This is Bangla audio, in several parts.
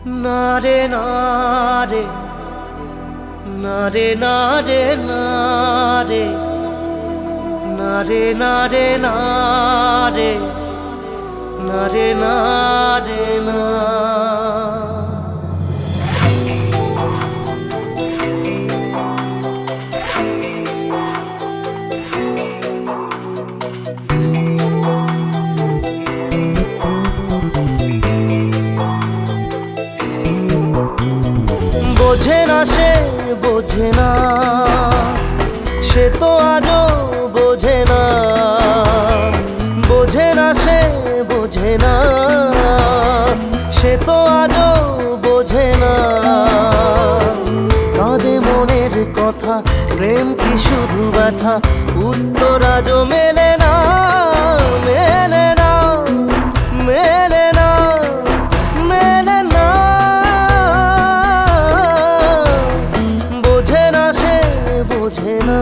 নারে নারে নারে নারে নারে নারে নারে নারে নারে নারে না বোঝে না সে বোঝে না, সে তো আজও বোঝে না। বোঝে না সে বোঝে না, সে তো আজও বোঝে না। কাঁদে মনের কথা, প্রেম কি শুধু ব্যথা, উত্তর আজও মেলে না, মেলে না, মেলে না, মেলে না। বোঝে না সে বোঝে না।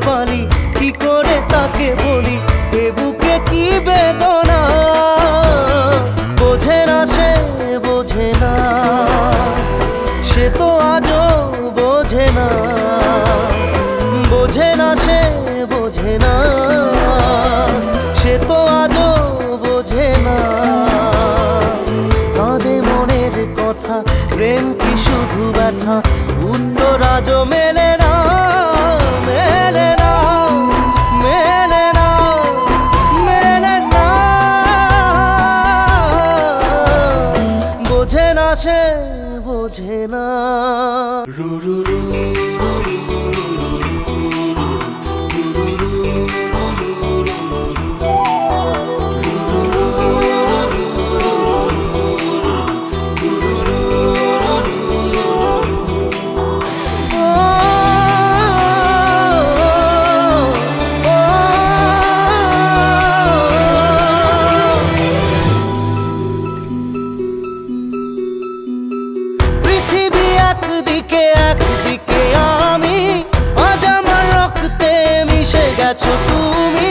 বাণী কি করে তাকে বলি, এ বুকে কি বেদনা। বোঝে না সে বোঝে না, সে তো আজও বোঝে না। বোঝে না সে বোঝে না, সে তো আজও বোঝে না। কাঁদে মনের কথা, প্রেম কি শুধু ব্যথা, উত্তর আজও মেলে না, মেলে না, মেলে না, মেলে না। বোঝে না সে বোঝে না। একদিকে আমি, আজ আমার রক্তে মিশে গেছো তুমি।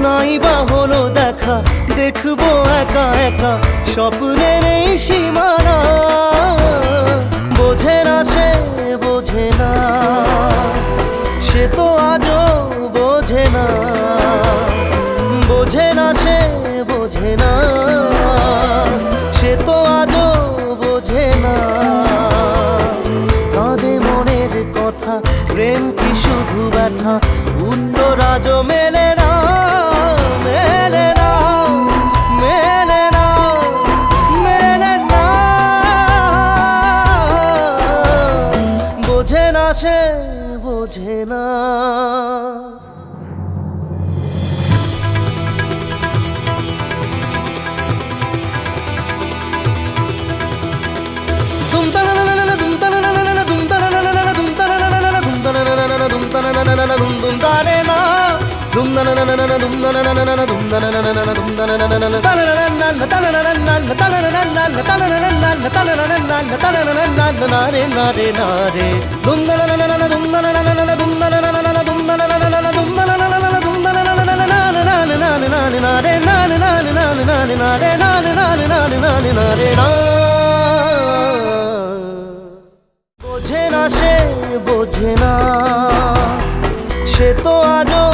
নাই বা হলো দেখা, দেখবো একা একা স্বপ্নের এই সীমানা। বোঝে না সে বোঝে না, সে তো আজও বোঝে না। বোঝে না সে বোঝে না, সে তো আজও বোঝে না। কাঁদে মনের কথা, প্রেম কি শুধু ব্যথা, উত্তর আজও মেলে না, মেলে না, মেলে না, মেলে না। বোঝে না সে বোঝে না। বোঝে না সে বোঝে না, সে তো আজও